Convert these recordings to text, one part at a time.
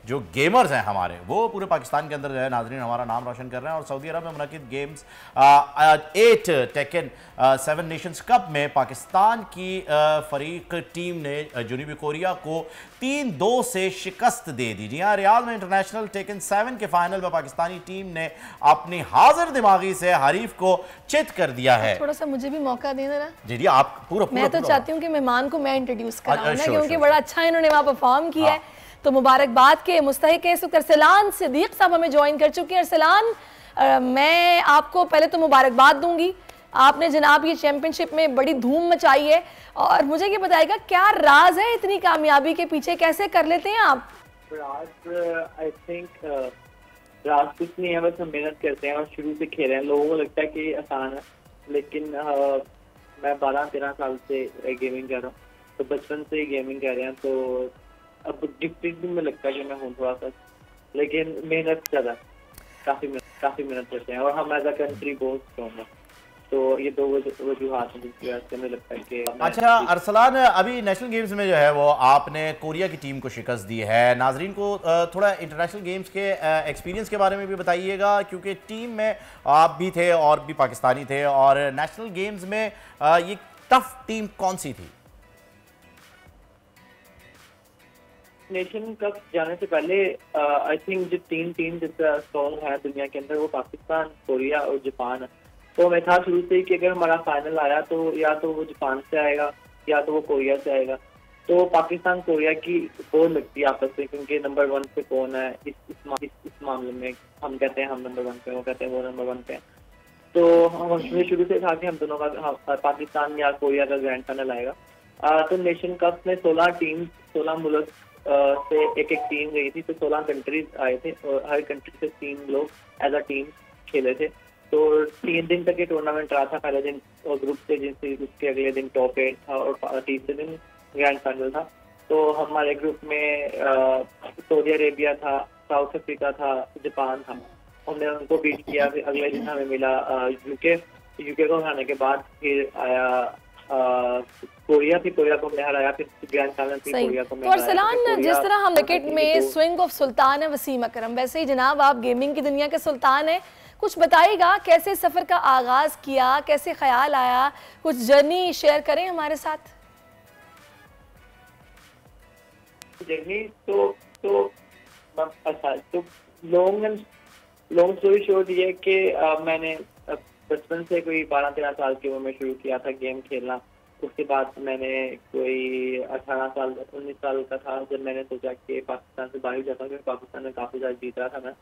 जो गेमर्स हैं हमारे, वो पूरे पाकिस्तान के अंदर जो है नाजरीन हमारा नाम रोशन कर रहे हैं। और सऊदी अरब में मुनक़िद गेम्स 8 टेकन 7 नेशंस कप में पाकिस्तान की फरीक टीम ने जनूबी कोरिया को 3-2 से शिकस्त दे दी। जी हाँ, रियाद में इंटरनेशनल टेकन 7 के फाइनल में पाकिस्तानी टीम ने अपनी हाजिर दिमागी से हरीफ को चित कर दिया है। थोड़ा सा मुझे भी मौका दे देना। जी जी, आप पूरा मैं तो चाहती हूँ कि मेहमान को मैं इंट्रोड्यूस कराऊं ना, क्योंकि श्योर। बड़ा अच्छा इन्होंने वहाँ परफॉर्म किया है। तो मुबारकबाद के मुस्तहिक है। इस वक्त अरसलान सिद्दीक साहब हमें ज्वाइन कर चुके हैं। अरसलान, मैं आपको पहले तो मुबारकबाद दूंगी, आपने जनाब ये चैंपियनशिप में बड़ी धूम मचाई है। और मुझे ये बताइएगा क्या राज है इतनी कामयाबी के पीछे, कैसे कर लेते हैं आप? राज आई थिंक राज कुछ नहीं है, बस हम मेहनत करते हैं और शुरू से खेल रहे हैं। लोगों को लगता है कि आसान है, लेकिन मैं 12-13 साल से गेमिंग कर रहा हूँ, तो बचपन से ही गेमिंग कर रहे हैं। तो अब गिफ्टेड भी मुझे लगता है कि मैं हूँ थोड़ा सा, लेकिन मेहनत ज़्यादा, काफ़ी मेहनत करते हैं और हम एज अ कंट्री बहुत स्ट्रॉन्ग है। तो ये दो वजूहात हैं जिसकी वजह से मुझे लगता है कि अच्छा अरसलान, अभी नेशनल गेम्स में जो है वो आपने कोरिया की टीम को शिकस्त दी है। नाजरीन को थोड़ा इंटरनेशनल गेम्स के एक्सपीरियंस के बारे में भी बताइएगा, क्योंकि टीम में आप भी थे और भी पाकिस्तानी थे, और नेशनल गेम्स में ये टफ टीम कौन सी थी? नेशन कप जाने से पहले आई थिंक जो 3 टीम जितना स्ट्रॉन्ग है दुनिया के अंदर, वो पाकिस्तान, कोरिया और जापान है। तो मैं था शुरू से ही कि अगर हमारा फाइनल आया तो या तो वो जापान से आएगा या तो वो कोरिया से आएगा। तो पाकिस्तान कोरिया की बोल लगती है आपस में, क्योंकि नंबर 1 पे कौन है इस मामले में। हम कहते हैं हम नंबर 1 पे, वो कहते हैं वो नंबर 1 पे। तो हमें शुरू से था कि हम दोनों का पाकिस्तान या कोरिया का ग्रैंड फाइनल आएगा। तो नेशन कप में 16 मुल्क से एक टीम गई थी, तो 16 कंट्रीज आए थे और हर कंट्री से 3 लोग एज अ टीम खेले थे। तो 3 दिन तक ये टूर्नामेंट रहा था। पहले दिन ग्रुप स्टेज, उसके अगले दिन टॉप 8 था और तीसरे दिन ग्रैंड फाइनल था। तो हमारे ग्रुप में सऊदी अरेबिया था, साउथ अफ्रीका था, जापान था। हमने उनको बीट किया। फिर अगले दिन हमें मिला यूके को हराने के बाद फिर आया कोरिया को हमने हराया। फिर ग्रैंड फाइनल कोरिया को तो अरसलान, जिस तरह हम क्रिकेट में स्विंग ऑफ सुल्तान है वसीम अकरम, वैसे ही जनाब आप गेमिंग की दुनिया के सुल्तान है। कुछ बताइएगा कैसे सफर का आगाज किया, कैसे ख्याल आया, कुछ जर्नी शेयर करें हमारे साथ। जर्नी तो अच्छा, तो लॉन्ग स्टोरी शॉर्ट ये है कि मैंने बचपन से कोई 12-13 साल की उम्र में शुरू किया था गेम खेलना। उसके बाद मैंने कोई 19 साल का था जब मैंने सोचा कि पाकिस्तान से बाहर जाता हूँ, क्योंकि पाकिस्तान में काफ़ी ज़्यादा जीत रहा था मैं।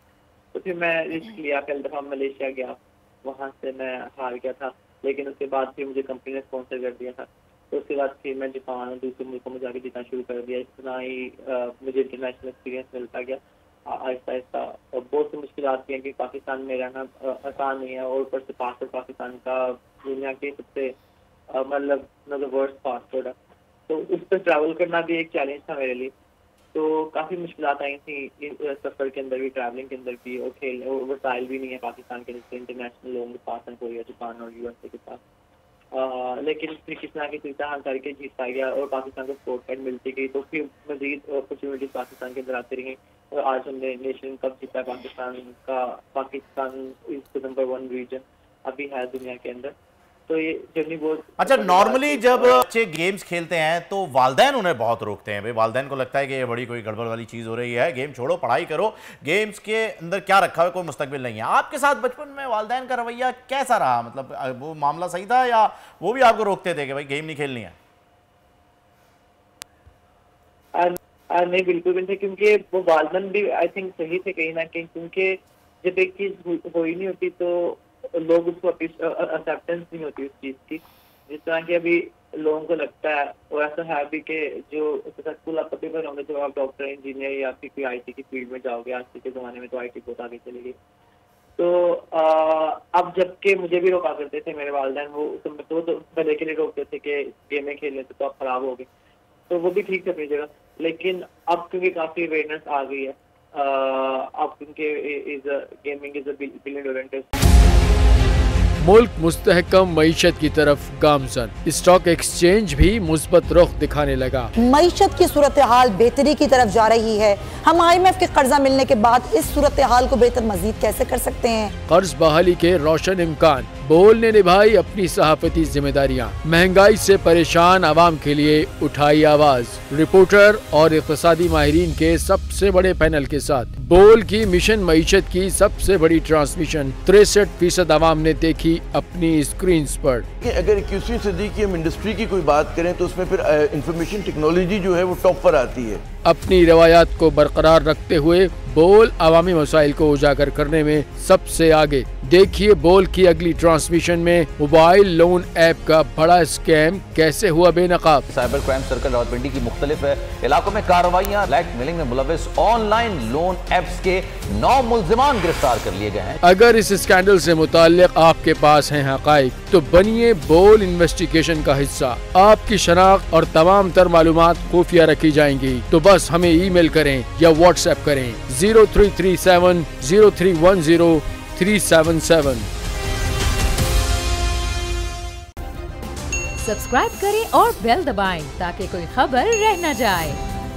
तो फिर मैं रिस्क लिया, पहले दफ़ा मलेशिया गया, वहाँ से मैं हार गया था। लेकिन उसके बाद फिर मुझे कंपनी ने स्पॉन्सर कर दिया था। तो उसके बाद फिर मैं जापान और दूसरे मुल्कों में जाके जीतना शुरू कर दिया। इस तरह ही मुझे इंटरनेशनल एक्सपीरियंस मिलता गया आहिस्ता आहिस्ता। और बहुत सी मुश्किलात भी हैं कि पाकिस्तान में रहना आसान नहीं है, और ऊपर से पासपोर्ट पाकिस्तान का दुनिया के सबसे मतलब वर्स्ट पासपोर्ट है। तो उस पर ट्रैवल करना भी एक चैलेंज था मेरे लिए। तो काफ़ी मुश्किलात आई थी सफ़र के अंदर भी, ट्रैवलिंग के अंदर भी, और खेल और वसाइल भी नहीं है पाकिस्तान के जैसे इंटरनेशनल लोगों के पास, कोरिया, जापान और यूएसए के पास। लेकिन फिर किस तरह की सुविधा हम करके जीत पा गया और पाकिस्तान को स्पोर्ट कार्ड मिलती गई। तो फिर मजीद अपॉर्चुनिटीज पाकिस्तान के अंदर आती रही और आज हमने नेशन कप जीता है। पाकिस्तान इज नंबर 1 रीजन अभी है दुनिया के अंदर। तो ये जर्नी बहुत अच्छा। नॉर्मली जब बच्चे गेम्स खेलते हैं तो वालदैन उन्हें बहुत रोकते हैं। भाई वालदैन को लगता है कि ये बड़ी कोई गड़बड़ वाली चीज़ हो रही है, गेम छोड़ो, पढ़ाई करो, गेम्स के अंदर क्या रखा है, कोई मुस्तकबिल नहीं है। आपके साथ बचपन में वालदैन का रवैया कैसा रहा? मतलब वो मामला सही था या वो भी आपको रोकते थे कि भाई गेम नहीं खेलनी है? नहीं, बिल्कुल भी नहीं, क्योंकि वो वालदैन भी आई थिंक सही थे कहीं ना कहीं। क्योंकि जब एक चीज़ हो ही नहीं होती तो लोग उसको एक्सेप्टेंस नहीं होती उस चीज़ की। जिस तरह की अभी लोगों को लगता है, और ऐसा है भी कि जो सक्सेसफुल आप कभी बनोगे जब आप डॉक्टर, इंजीनियर या फिर कोई IT की फील्ड में जाओगे। आज के ज़माने में तो IT बहुत आगे चली गई। तो अब जबकि मुझे भी रोका करते थे मेरे वालिदैन, वो तो भले के लिए रोकते थे कि गेमें खेल लेते तो आप खराब हो गए, तो वो भी ठीक है अपनी जगह। लेकिन अब क्योंकि काफ़ी अवेयरनेस आ गई है, अब क्योंकि gaming is a billion dollar industry. मुल्क मुस्तहकम मईशत की तरफ गामजन। स्टॉक एक्सचेंज भी मुस्बत रुख दिखाने लगा। मईशत की सूरत हाल बेहतरी की तरफ जा रही है। हम IMF के कर्जा मिलने के बाद इस सूरत हाल को बेहतर मजीद कैसे कर सकते हैं? कर्ज बहाली के रोशन इम्कान। बोल ने निभाई अपनी सहाफती जिम्मेदारियां। महंगाई से परेशान आवाम के लिए उठाई आवाज। रिपोर्टर और इक़्तिसादी माहिरीन के सबसे बड़े पैनल के साथ बोल की मिशन मईशत की सबसे बड़ी ट्रांसमिशन 63% आवाम ने देखी अपनी स्क्रीन पर। अगर 21वीं सदी की हम इंडस्ट्री की कोई बात करें तो उसमें फिर इंफॉर्मेशन टेक्नोलॉजी जो है वो टॉप पर आती है। अपनी रवायात को बरकरार रखते हुए बोल अवामी मसाइल को उजागर करने में सबसे आगे। देखिए बोल की अगली ट्रांसमिशन में मोबाइल लोन ऐप का बड़ा स्कैम कैसे हुआ बेनकाब। साइबर क्राइम सर्कल रावलपिंडी की मुख्तलिफ इलाकों में कार्रवाइयां। ब्लैकमेलिंग में मुलविस ऑनलाइन लोन ऐप्स के 9 मुल्जिमान गिरफ्तार कर लिए गए हैं। अगर इस स्कैंडल से मुताल्लिक आपके पास हैं हकाइक तो बनिए बोल इन्वेस्टिगेशन का हिस्सा। आपकी शनाख्त और तमाम तर मालूमात खुफिया रखी जाएंगी, तो बस हमें ईमेल करें या व्हाट्सएप करें 0337 0310 377। सब्सक्राइब करें और बेल दबाएं ताकि कोई खबर रह न जाए।